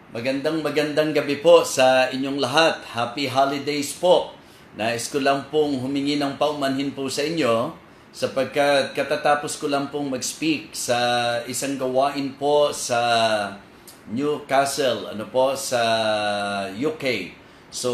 Magandang gabi po sa inyong lahat. Happy holidays po. Nais ko lang pong humingi ng paumanhin po sa inyo sapagkat katatapos ko lang pong mag-speak sa isang gawain po sa Newcastle, sa UK. So,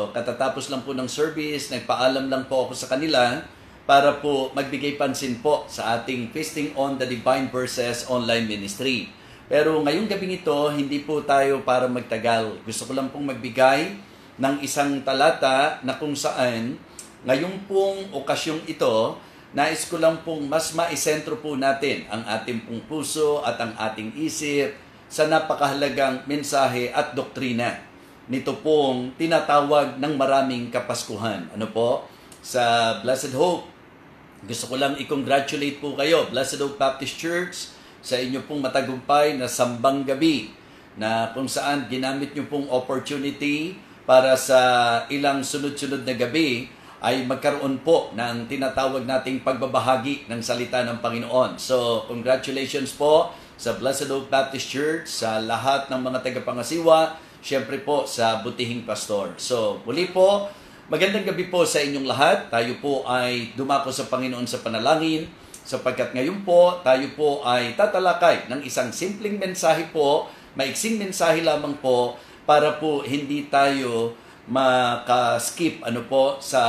katatapos lang po ng service, nagpaalam lang po ako sa kanila para po magbigay pansin po sa ating Feasting on the Divine Verses online ministry. Pero ngayong gabing ito, hindi po tayo para magtagal. Gusto ko lang pong magbigay ng isang talata na kung saan ngayong pong okasyong ito, nais ko lang pong mas maisentro po natin ang ating pong puso at ang ating isip sa napakahalagang mensahe at doktrina nito pong tinatawag ng maraming Kapaskuhan. Sa Blessed Hope, gusto ko lang i-congratulate po kayo, Blessed Hope Baptist Church, sa inyo pong matagumpay na sambang gabi na kung saan ginamit nyo pong opportunity para sa ilang sunod-sunod na gabi ay magkaroon po ng tinatawag nating pagbabahagi ng salita ng Panginoon. So, congratulations po sa Blessed Hope Baptist Church, sa lahat ng mga tagapangasiwa, syempre po sa butihing pastor. So, muli po, magandang gabi po sa inyong lahat. Tayo po ay dumako sa Panginoon sa panalangin, sapagkat ngayon po, tayo po ay tatalakay ng isang simpleng mensahe po, maiksing mensahe lamang po, para po hindi tayo makaskip sa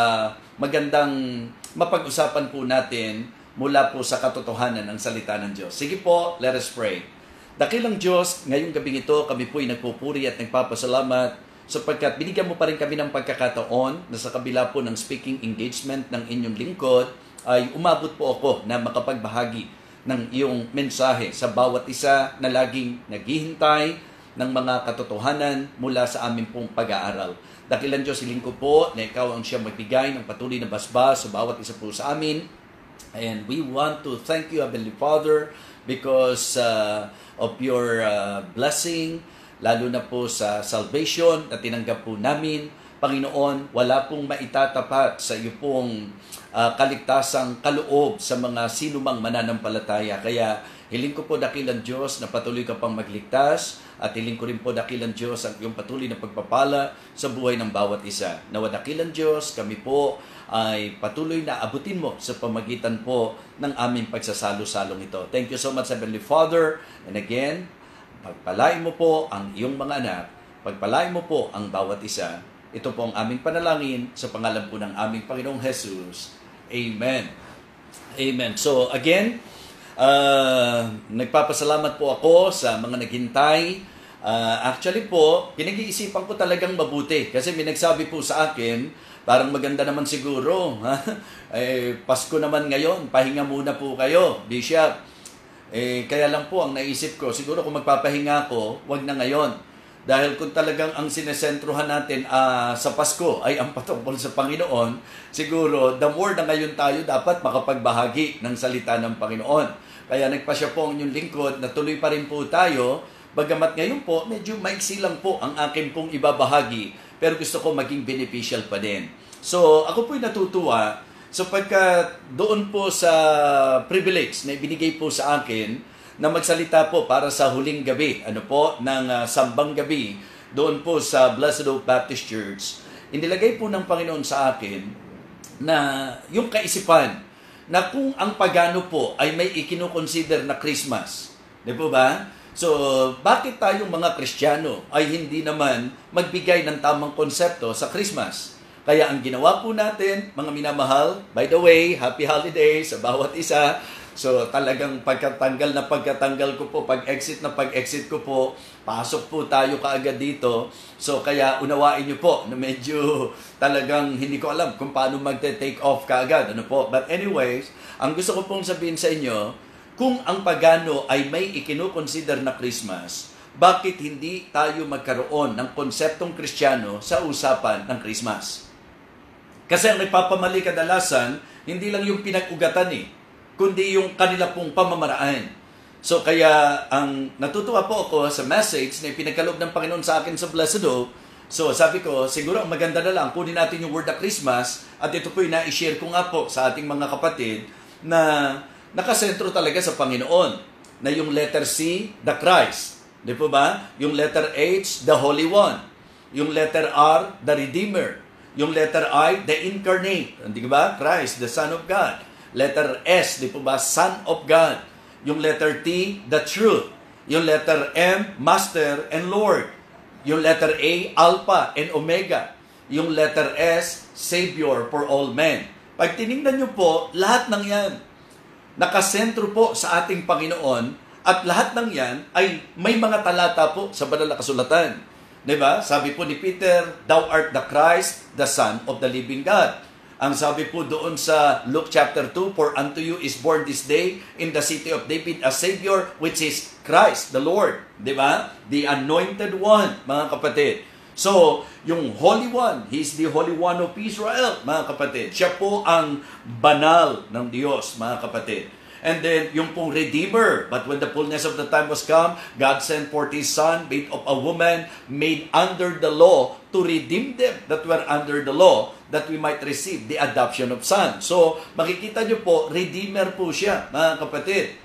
magandang mapag-usapan po natin mula po sa katotohanan ng salita ng Diyos. Sige po, let us pray. Dakilang Diyos, ngayong gabing ito, kami po ay nagpupuri at nagpapasalamat sapagkat binigyan mo pa rin kami ng pagkakataon na sa kabila po ng speaking engagement ng inyong lingkod, ay umabot po ako na makapagbahagi ng iyong mensahe sa bawat isa na laging naghihintay ng mga katotohanan mula sa amin pong pag-aaral. Dakilan Diyos, hiling ko po na ikaw ang siya magbigay ng patuloy na basbas sa bawat isa po sa amin. And we want to thank you, Heavenly Father, because of your blessing, lalo na po sa salvation na tinanggap po namin. Panginoon, wala pong maitatapat sa iyo pong kaligtasang kaloob sa mga sinumang mananampalataya. Kaya hiling ko po dakilang Diyos na patuloy ka pang magligtas at hiling ko rin po dakilang Diyos ang iyong patuloy na pagpapala sa buhay ng bawat isa. Nawa dakilang Diyos, kami po ay patuloy na abutin mo sa pamagitan po ng aming pagsasalo-salong ito. Thank you so much, Heavenly Father. And again, pagpalain mo po ang iyong mga anak, pagpalain mo po ang bawat isa. Ito po ang aming panalangin sa pangalan po ng aming Panginoong Jesus. Amen. Amen. So again, nagpapasalamat po ako sa mga naghintay. Actually po, pinag-iisipan ko talagang mabuti kasi may nagsabi po sa akin, parang maganda naman siguro. Pasko naman ngayon, pahinga muna po kayo, Bishop. Kaya lang po ang naisip ko, siguro kung magpapahinga ako, wag na ngayon. Dahil kung talagang ang sinesentruhan natin sa Pasko ay ang patungkol sa Panginoon, siguro the more na ngayon tayo dapat makapagbahagi ng salita ng Panginoon. Kaya nagpasya po ang inyong lingkod na tuloy pa rin po tayo, bagamat ngayon po medyo maiksi lang po ang akin pong ibabahagi, pero gusto ko maging beneficial pa din. So ako po'y natutuwa sapagkat doon po sa privilege na ibinigay po sa akin na magsalita po para sa huling gabi, ng sambang gabi, doon po sa Blessed Hope Baptist Church. Inilagay po ng Panginoon sa akin na yung kaisipan na kung ang pagano po ay may ikinukonsider na Christmas. Di po ba? So, bakit tayong mga Kristiyano ay hindi naman magbigay ng tamang konsepto sa Christmas? Kaya ang ginawa po natin, mga minamahal, by the way, happy holidays sa bawat isa. So talagang pagkatanggal ko po, pag-exit ko po, pasok po tayo kaagad dito. So kaya unawain nyo po na medyo talagang hindi ko alam kung paano magte-take off kaagad. But anyways, ang gusto ko pong sabihin sa inyo, kung ang pagano ay may ikinukonsider na Christmas, bakit hindi tayo magkaroon ng konseptong Kristiyano sa usapan ng Christmas? Kasi ang nagpapamali kadalasan, hindi lang yung pinag-ugatan kundi yung kanila pong pamamaraan. So kaya ang natutuwa po ako sa message na ipinagkaloob ng Panginoon sa akin sa Blessed Hope. So sabi ko, siguro ang maganda na lang, kunin natin yung word na Christmas at ito po yung na-share ko nga po sa ating mga kapatid na nakasentro talaga sa Panginoon na yung letter C, the Christ. Di po ba? Yung letter H, the Holy One. Yung letter R, the Redeemer. Yung letter I, the Incarnate. Di ba? Christ, the Son of God. Letter S, di po ba? Son of God. Yung letter T, the Truth. Yung letter M, Master and Lord. Yung letter A, Alpha and Omega. Yung letter S, Savior for all men. Pag tinignan nyo po, lahat ng yan, nakasentro po sa ating Panginoon, at lahat ng yan ay may mga talata po sa banal na kasulatan. Diba? Sabi po ni Peter, "Thou art the Christ, the Son of the living God." Ang sabi po doon sa Luke chapter 2, "For unto you is born this day in the city of David a Savior, which is Christ the Lord." Diba? The anointed one, mga kapatid. So, yung Holy One, He is the Holy One of Israel, mga kapatid. Siya po ang banal ng Diyos, mga kapatid. And then, yung pong Redeemer. "But when the fullness of the time was come, God sent forth His Son, made of a woman, made under the law, to redeem them that were under the law, that we might receive the adoption of son." So, makikita nyo po, Redeemer po siya, mga kapatid.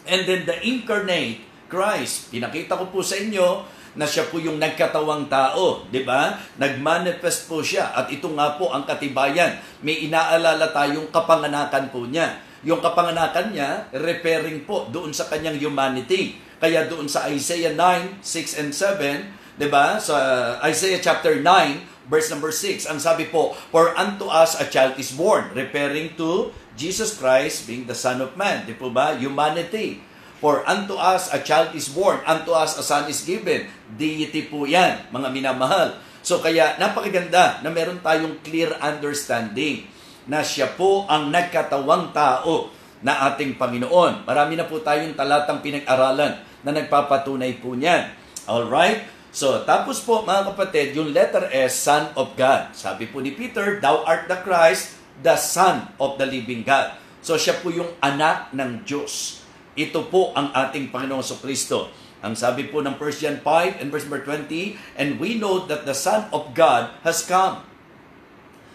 And then, the Incarnate, Christ. Pinakita ko po sa inyo na siya po yung nagkatawang tao, di ba? Nagmanifest po siya. At ito nga po ang katibayan. May inaalala tayong kapanganakan po niya. Yung kapanganakan niya, referring po doon sa kanyang humanity. Kaya doon sa Isaiah 9, 6 and 7, diba? Sa Isaiah chapter 9, verse number 6, ang sabi po, "For unto us a child is born," referring to Jesus Christ being the Son of Man. Di po ba? Humanity. "For unto us a child is born, unto us a son is given." Deity po yan, mga minamahal. So kaya napakaganda na meron tayong clear understanding na siya po ang nagkatawang tao na ating Panginoon. Marami na po tayong talatang pinag-aralan na nagpapatunay po niyan. Alright? So, tapos po mga kapatid, yung letter S, Son of God. Sabi po ni Peter, "Thou art the Christ, the Son of the living God." So, siya po yung anak ng Diyos. Ito po ang ating Panginoong Kristo. Ang sabi po ng 1 John 5 and verse number 20, "And we know that the Son of God has come."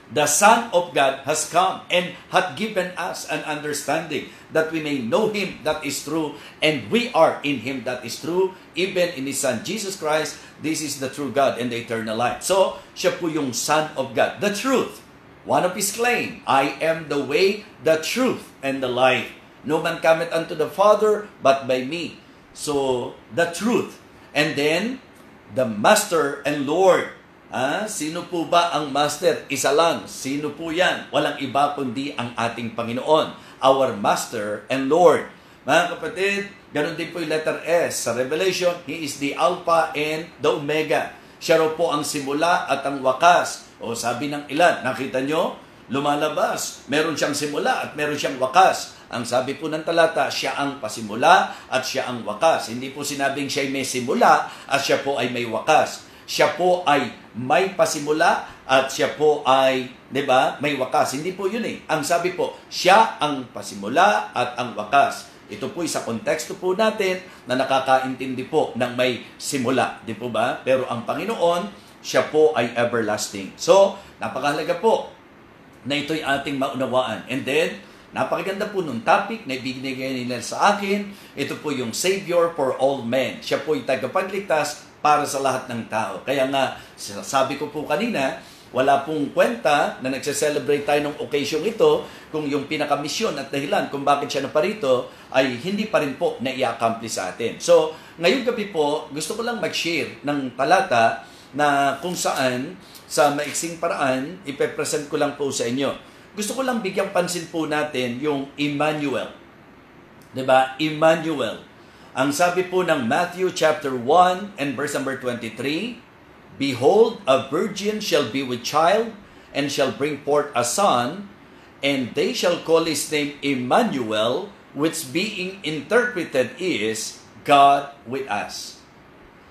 The Son of God has come and hath given us an understanding that we may know Him that is true, and we are in Him that is true, even in His Son Jesus Christ. This is the true God and the eternal life. So, siya po yung Son of God. The truth. One of His claim, "I am the way, the truth, and the life. No man cometh unto the Father but by me." So, the truth. And then, the Master and Lord. Sino po ba ang Master? Isa lang. Sino po yan? Walang iba kundi ang ating Panginoon. Our Master and Lord. Mga kapatid, ganun din po yung letter S. Sa Revelation, He is the Alpha and the Omega. Siya raw po ang simula at ang wakas. O sabi ng ilan, nakita nyo? Lumalabas. Meron siyang simula at meron siyang wakas. Ang sabi po ng talata, siya ang pasimula at siya ang wakas. Hindi po sinabing siya ay may simula at siya po ay may wakas. Siya po ay may pasimula at siya po ay, di ba, may wakas. Hindi po yun eh. Ang sabi po, siya ang pasimula at ang wakas. Ito po sa konteksto po natin na nakakaintindi po ng may simula. Di po ba? Pero ang Panginoon, siya po ay everlasting. So, napakahalaga po na ito'y ating maunawaan. And then, napakaganda po nung topic na ibinigay nila sa akin. Ito po yung Savior for all men. Siya po yung tagapagligtas para sa lahat ng tao. Kaya nga, sabi ko po kanina, wala pong kwenta na nagse-celebrate tayo ng occasion ito kung yung pinakamisyon at dahilan kung bakit siya naparito ay hindi pa rin po na-i-accomplish sa atin. So, ngayong gabi po, gusto ko lang mag-share ng talata na kung saan, sa maiksing paraan, ipepresent ko lang po sa inyo. Gusto ko lang bigyang pansin po natin yung Emmanuel. Diba? Emmanuel. Ang sabi po ng Matthew chapter 1 and verse number 23, "Behold, a virgin shall be with child, and shall bring forth a son, and they shall call his name Emmanuel, which being interpreted is God with us."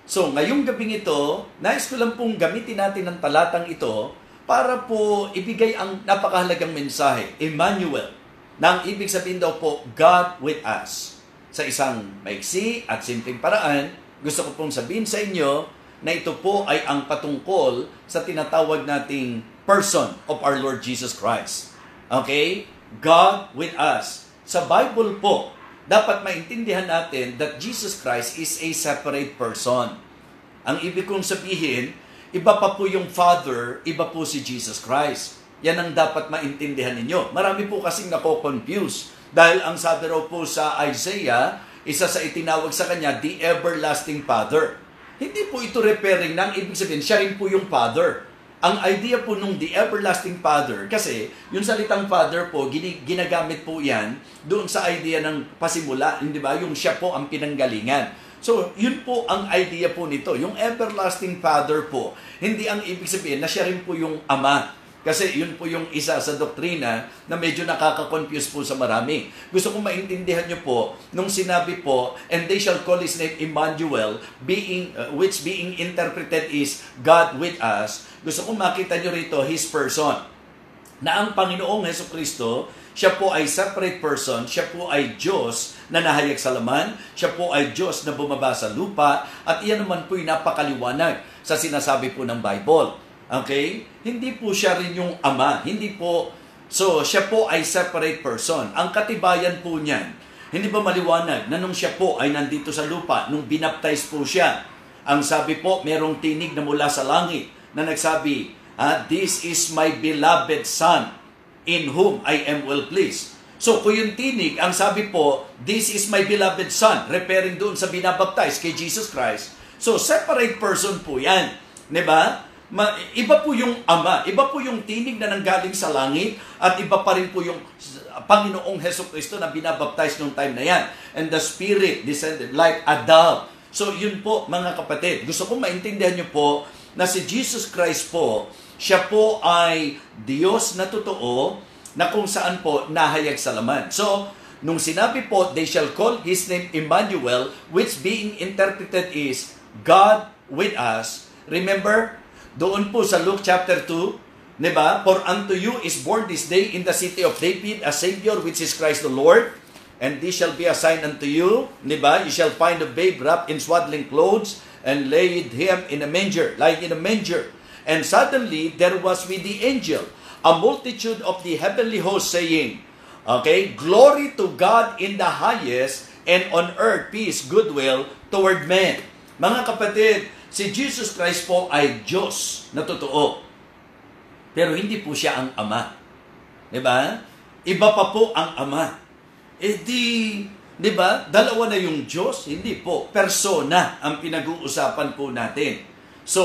So, ngayong gabing ito, nais ko lang pong gamitin natin ang talatang ito para po ibigay ang napakahalagang mensahe, Emmanuel, na ang ibig sabihin daw po, God with us. Sa isang maiksi at simpleng paraan, gusto ko pong sabihin sa inyo na ito po ay ang patungkol sa tinatawag nating person of our Lord Jesus Christ. Okay? God with us. Sa Bible po, dapat maintindihan natin that Jesus Christ is a separate person. Ang ibig kong sabihin, iba pa po yung Father, iba po si Jesus Christ. Yan ang dapat maintindihan ninyo. Marami po kasing nako-confuse. Dahil ang sabi raw po sa Isaiah, isa sa itinawag sa kanya, the everlasting Father. Hindi po ito referring ng ibig sabihin, siya rin po yung Father. Ang idea po nung the everlasting Father, kasi yung salitang Father po, ginagamit po yan doon sa idea ng pasimula, hindi ba? Yung siya po ang pinanggalingan. So, yun po ang idea po nito. Yung everlasting Father po, hindi ang ibig sabihin na siya rin po yung Ama. Kasi yun po yung isa sa doktrina na medyo nakaka-confuse po sa marami. Gusto kong maintindihan nyo po, nung sinabi po, and they shall call His name Emmanuel, which being interpreted is God with us. Gusto kong makita nyo rito His person. Na ang Panginoong Hesukristo, siya po ay separate person, siya po ay Diyos na nahayag sa laman, siya po ay Diyos na bumaba sa lupa, at iyan naman po yung napakaliwanag sa sinasabi po ng Bible. Okay? Hindi po siya rin yung Ama. Hindi po. So, siya po ay separate person. Ang katibayan po niyan, hindi ba maliwanag na nung siya po ay nandito sa lupa, nung binaptize po siya, ang sabi po, merong tinig na mula sa langit na nagsabi, this is my beloved Son, in whom I am well pleased. So, kung yung tinig, ang sabi po, this is my beloved Son, referring doon sa binabaptize kay Jesus Christ. So, separate person po yan. Diba? Iba po yung Ama, iba po yung tinig na nanggaling sa langit, at iba pa rin po yung Panginoong Hesukristo na binabaptize nung time na yan. And the Spirit descended like a dove. So yun po mga kapatid, gusto kong maintindihan nyo po na si Jesus Christ po, siya po ay Diyos na totoo na kung saan po nahayag sa laman. So, nung sinabi po, they shall call His name Emmanuel, which being interpreted is God with us. Remember, doon po sa Luke chapter 2, di ba? For unto you is born this day in the city of David a Savior, which is Christ the Lord. And this shall be a sign unto you, di ba? You shall find a babe wrapped in swaddling clothes and laid him in a manger, lying in a manger. And suddenly there was with the angel a multitude of the heavenly host saying, okay, glory to God in the highest, and on earth peace, goodwill toward men. Mga kapatid, si Jesus Christ po ay Diyos na totoo. Pero hindi po siya ang Ama. Diba? Iba pa po ang Ama. Diba? Dalawa na yung Diyos? Hindi po. Persona ang pinag-uusapan po natin. So,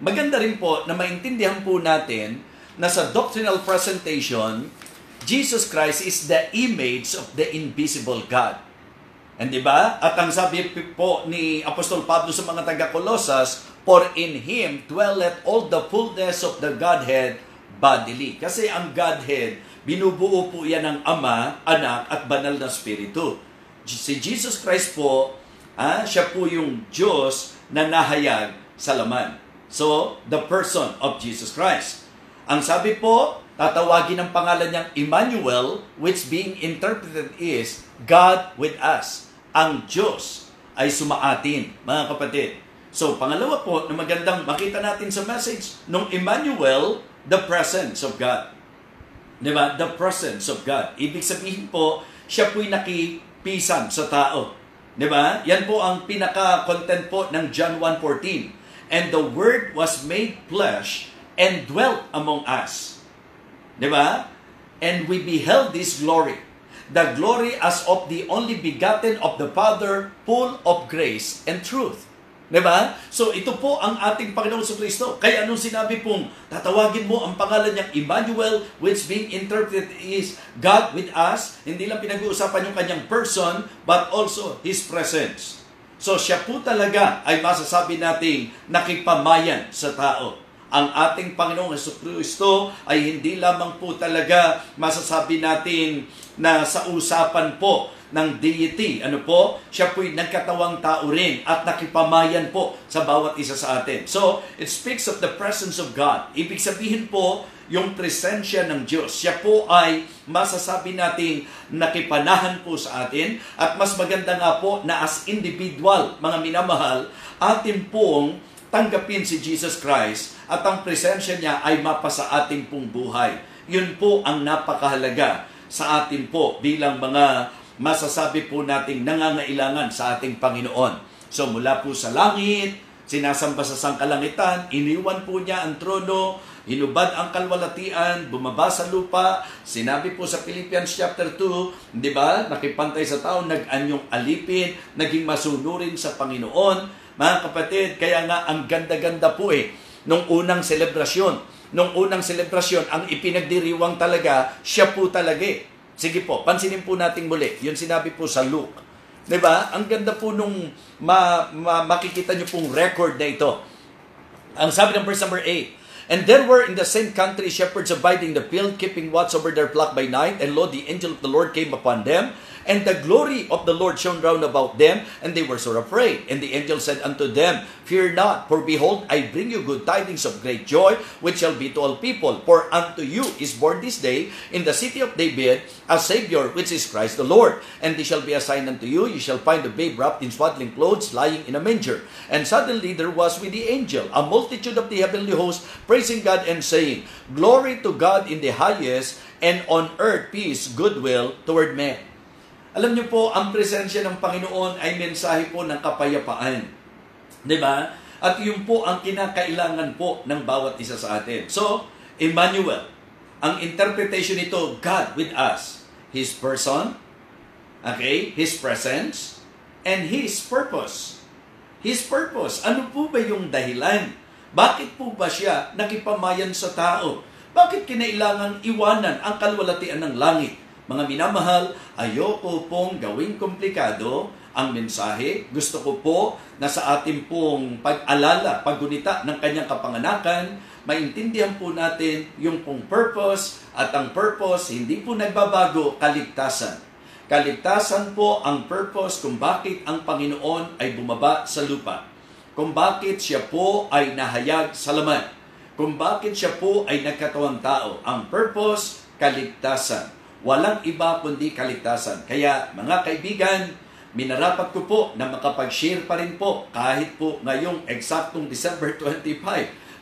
maganda rin po na maintindihan po natin na sa doctrinal presentation, Jesus Christ is the image of the invisible God. And diba? At ang sabi po ni Apostol Pablo sa mga taga-Colosas, for in Him dwelleth all the fullness of the Godhead bodily. Kasi ang Godhead, binubuo po yan ng Ama, Anak, at Banal na Espiritu. Si Jesus Christ po, siya po yung Diyos na nahayag sa laman. So, the person of Jesus Christ. Ang sabi po, tatawagin ang pangalan niyang Emmanuel, which being interpreted is God with us. Ang Diyos ay sumaatin, mga kapatid. So, pangalawa po, na magandang makita natin sa message, nung Emmanuel, the presence of God. Diba? The presence of God. Ibig sabihin po, siya po'y nakipisan sa tao. Diba? Yan po ang pinaka-content po ng John 1:14. And the Word was made flesh and dwelt among us. Diba? And we beheld His glory. The glory as of the only begotten of the Father, full of grace and truth. Diba? So ito po ang ating Panginoong Kristo. Kaya anong sinabi pong, tatawagin mo ang pangalan niyang Emmanuel, which being interpreted is God with us. Hindi lang pinag-uusapan yung kanyang person, but also His presence. So siya po talaga ay masasabi nating nakipamayan sa tao. Ang ating Panginoong Kristo ay hindi lamang po talaga masasabi natin na sa usapan po ng deity. Ano po? Siya po'y nagkatawang tao rin at nakipamayan po sa bawat isa sa atin. So, it speaks of the presence of God. Ibig sabihin po, yung presensya ng Diyos. Siya po ay masasabi natin nakipanahan po sa atin, at mas maganda nga po na as individual, mga minamahal, atin pong tanggapin si Jesus Christ at ang presensya niya ay mapasa ating pong buhay. Yun po ang napakahalaga sa atin po bilang mga masasabi po nating nangangailangan sa ating Panginoon. So mula po sa langit, sinasamba sa sangkalangitan, iniwan po niya ang trono, hinubad ang kalwalatian, bumaba sa lupa. Sinabi po sa Philippians chapter 2, di ba? Nakipantay sa tao, nag-anyong alipin, naging masunurin sa Panginoon. Mga kapatid, kaya nga ang ganda-ganda po nung unang selebrasyon. Nung unang selebrasyon, ang ipinagdiriwang talaga, siya po talaga. Sige po, pansinin po natin muli. Yun sinabi po sa Luke. Diba? Ang ganda po nung makikita nyo pong record na ito. Ang sabi ng verse number 8, "And there were in the same country shepherds abiding in the field, keeping watch over their flock by night. And lo, the angel of the Lord came upon them. And the glory of the Lord shone round about them, and they were sore afraid. And the angel said unto them, Fear not, for behold, I bring you good tidings of great joy, which shall be to all people. For unto you is born this day in the city of David a Savior, which is Christ the Lord. And this shall be a sign unto you, you shall find the babe wrapped in swaddling clothes, lying in a manger. And suddenly there was with the angel a multitude of the heavenly host, praising God and saying, Glory to God in the highest, and on earth peace, goodwill toward men." Alam niyo po, ang presensya ng Panginoon ay mensahe po ng kapayapaan. Diba? At yun po ang kinakailangan po ng bawat isa sa atin. So, Emmanuel, ang interpretation nito, God with us. His person, okay, His presence, and His purpose. His purpose. Ano po ba yung dahilan? Bakit po ba siya nakipamayan sa tao? Bakit kinailangan iwanan ang kalwalatian ng langit? Mga minamahal, ayoko pong gawing komplikado ang mensahe. Gusto ko po na sa ating pong pag-alala, paggunita ng kanyang kapanganakan, maintindihan po natin yung pong purpose, at ang purpose hindi po nagbabago, kaligtasan. Kaligtasan po ang purpose kung bakit ang Panginoon ay bumaba sa lupa. Kung bakit siya po ay nahayag sa laman. Kung bakit siya po ay nagkatawang tao. Ang purpose, kaligtasan. Walang iba kundi kaligtasan. Kaya mga kaibigan, minarapat ko po na makapag-share pa rin po kahit po ngayong eksaktong December 25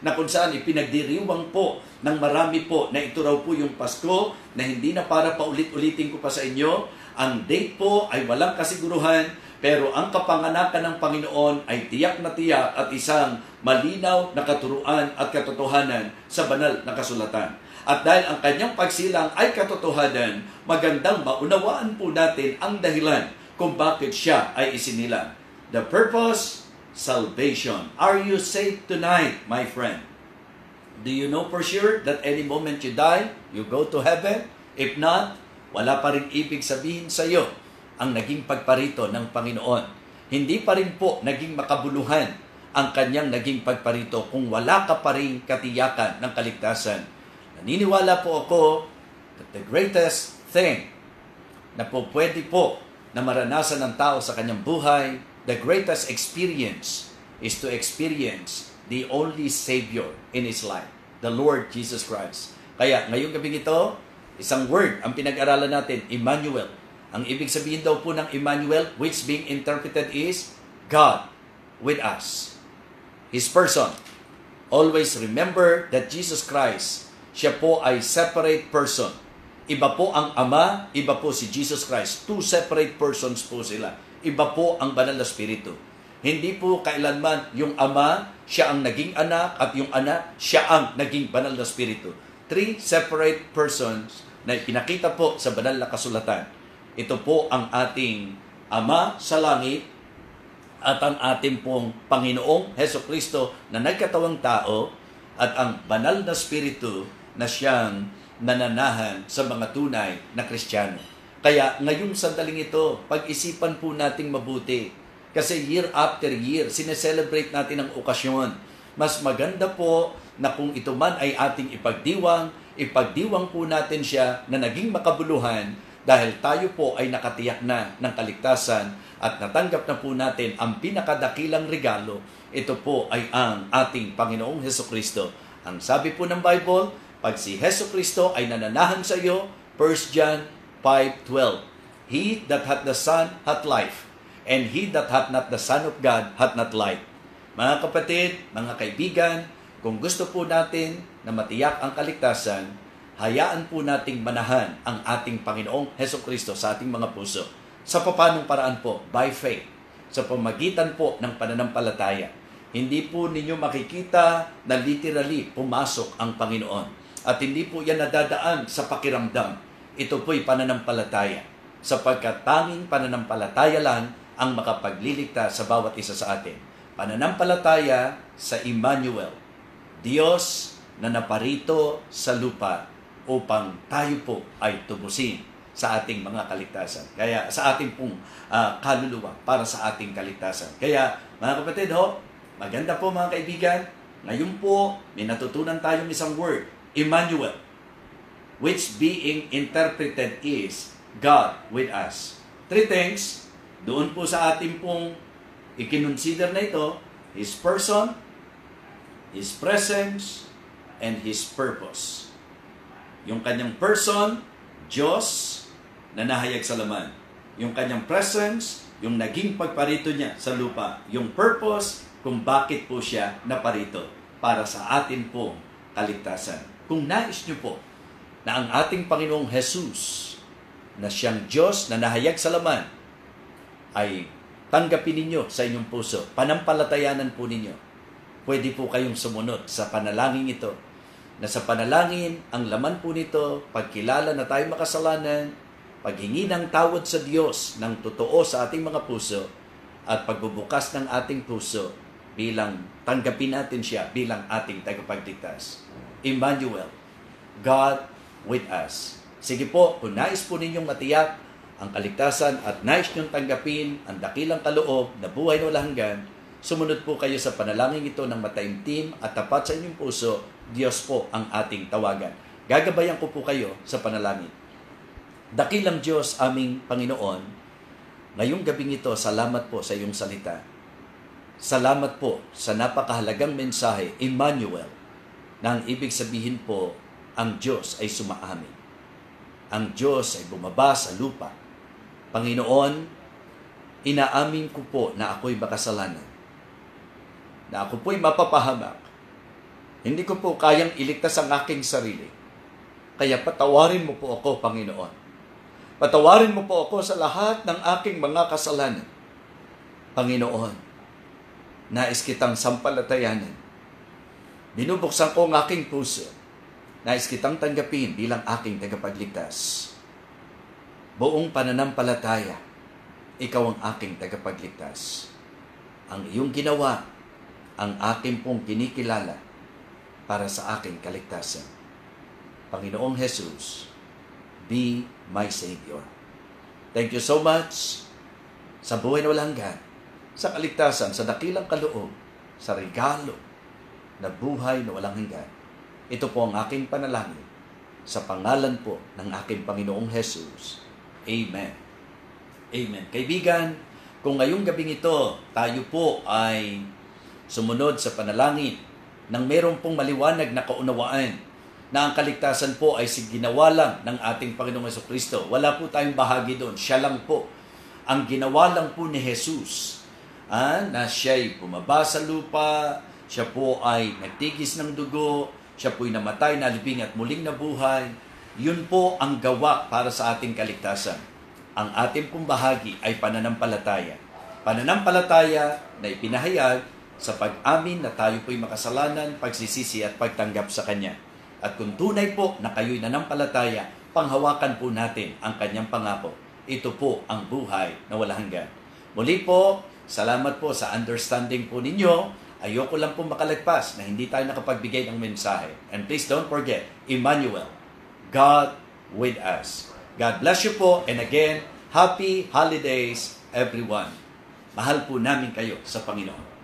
na kung saan ipinagdiriwang po ng marami po na ito raw po yung Pasko na hindi na para paulit-ulitin ko pa sa inyo. Ang date po ay walang kasiguruhan, pero ang kapanganakan ng Panginoon ay tiyak na tiyak at isang malinaw na katuruan at katotohanan sa banal na kasulatan. At dahil ang kanyang pagsilang ay katotohanan, magandang maunawaan po natin ang dahilan kung bakit siya ay isinilang. The purpose, salvation. Are you saved tonight, my friend? Do you know for sure that any moment you die, you go to heaven? If not, wala pa rin ibig sabihin sa iyo ang naging pagparito ng Panginoon. Hindi pa rin po naging makabuluhan ang kanyang naging pagparito kung wala ka pa rin katiyakan ng kaligtasan. Naniniwala po ako that the greatest thing na po pwede po na maranasan ng tao sa kanyang buhay, the greatest experience is to experience the only Savior in his life, the Lord Jesus Christ. Kaya ngayong gabi ito, isang word ang pinag-aralan natin, Emmanuel. Ang ibig sabihin daw po ng Emmanuel, which being interpreted is God with us. His person. Always remember that Jesus Christ, siya po ay separate person. Iba po ang Ama, iba po si Jesus Christ. Two separate persons po sila. Iba po ang Banal na Espiritu. Hindi po kailanman yung Ama, siya ang naging anak, at yung anak, siya ang naging Banal na Espiritu. Three separate persons na pinakita po sa Banal na Kasulatan. Ito po ang ating Ama sa langit at ang ating pong Panginoong Hesukristo na nagkatawang tao at ang Banal na Espiritu na siyang nananahan sa mga tunay na Kristiyano. Kaya ngayong sandaling ito, pag-isipan po nating mabuti. Kasi year after year, sineselebrate natin ang okasyon. Mas maganda po na kung ito man ay ating ipagdiwang po natin siya na naging makabuluhan dahil tayo po ay nakatiyak na ng kaligtasan at natanggap na po natin ang pinakadakilang regalo. Ito po ay ang ating Panginoong Hesukristo. Ang sabi po ng Bible, pag si Hesukristo ay nananahan sa iyo, 1 John 5:12, He that hath the Son hath life, and he that hath not the Son of God hath not life. Mga kapatid, mga kaibigan, kung gusto po natin na matiyak ang kaligtasan, hayaan po nating manahan ang ating Panginoong Hesukristo sa ating mga puso. Sa papanong paraan po? By faith. Sa pamagitan po ng pananampalataya. Hindi po ninyo makikita na literally pumasok ang Panginoon. At hindi po yan nadadaan sa pakiramdam. Ito po'y pananampalataya. Sapagkat tanging pananampalataya lang ang makapagliligtas sa bawat isa sa atin. Pananampalataya sa Emmanuel, Diyos na naparito sa lupa upang tayo po ay tubusin sa ating mga kaligtasan. Kaya sa ating pong kaluluwa para sa ating kaligtasan. Kaya mga kapatid, maganda po mga kaibigan, ngayon po may natutunan tayong isang word, Emmanuel, which being interpreted is God with us. 3 things, doon po sa ating pong ikinonsider na ito, His person, His presence, and His purpose. Yung kanyang person, Diyos na nahayag sa laman. Yung kanyang presence, yung naging pagparito niya sa lupa. Yung purpose, kung bakit po siya naparito para sa atin pong kaligtasan. Kung nais niyo po na ang ating Panginoong Jesus na siyang Diyos na nahayag sa laman ay tanggapin ninyo sa inyong puso, panampalatayanan po ninyo, pwede po kayong sumunod sa panalangin ito, na sa panalangin, ang laman po nito, pagkilala na tayo makasalanan, paghingi ng tawad sa Diyos ng totoo sa ating mga puso, at pagbubukas ng ating puso bilang tanggapin natin siya bilang ating tagapagligtas. Emmanuel, God with us. Sige po, kung nais po ninyong matiyak ang kaligtasan at nais niyong tanggapin ang dakilang kaloob na buhay na walang hanggan, sumunod po kayo sa panalangin ito ng mataimtim at tapat sa inyong puso. Diyos po ang ating tawagan. Gagabayan ko po kayo sa panalangin. Dakilang Diyos, aming Panginoon, ngayong gabing ito, salamat po sa iyong salita. Salamat po sa napakahalagang mensahe, Emmanuel, na ang ibig sabihin po, ang Diyos ay sumaamin. Ang Diyos ay bumaba sa lupa. Panginoon, inaamin ko po na ako'y makasalanan. Na ako po'y mapapahamak. Hindi ko po kayang iligtas ang aking sarili. Kaya patawarin mo po ako, Panginoon. Patawarin mo po ako sa lahat ng aking mga kasalanan. Panginoon, nais kitang sampalatayanan. Binubuksan ko ang aking puso. Nais kitang tanggapin bilang aking tagapagligtas. Buong pananampalataya, ikaw ang aking tagapagligtas. Ang iyong ginawa, ang aking pong kinikilala para sa aking kaligtasan. Panginoong Jesus, be my Savior. Thank you so much sa buhay na walang hanggan, sa kaligtasan, sa dakilang kaloob, sa regalo na buhay na walang hanggan. Ito po ang aking panalangin sa pangalan po ng aking Panginoong Jesus. Amen. Amen. Kaibigan, kung ngayong gabing ito, tayo po ay sumunod sa panalangin nang meron pong maliwanag na kaunawaan na ang kaligtasan po ay ginawa lang ng ating Panginoong Jesucristo. Wala po tayong bahagi doon. Siya lang po. Ang ginawa lang po ni Jesus, na siya'y bumaba sa lupa, siya po ay nagtigis ng dugo, siya po'y namatay, nalibing at muling nabuhay. Yun po ang gawa para sa ating kaligtasan. Ang ating pong bahagi ay pananampalataya. Pananampalataya na ipinahayag sa pag-amin na tayo po'y makasalanan, pagsisisi at pagtanggap sa Kanya. At kung tunay po na kayo'y nanampalataya, panghawakan po natin ang Kanyang pangako. Ito po ang buhay na walang hanggan. Muli po, salamat po sa understanding po ninyo. Ayoko lang po makalagpas na hindi tayo nakapagbigay ng mensahe. And please don't forget, Emmanuel, God with us. God bless you po. And again, happy holidays everyone. Mahal po namin kayo sa Panginoon.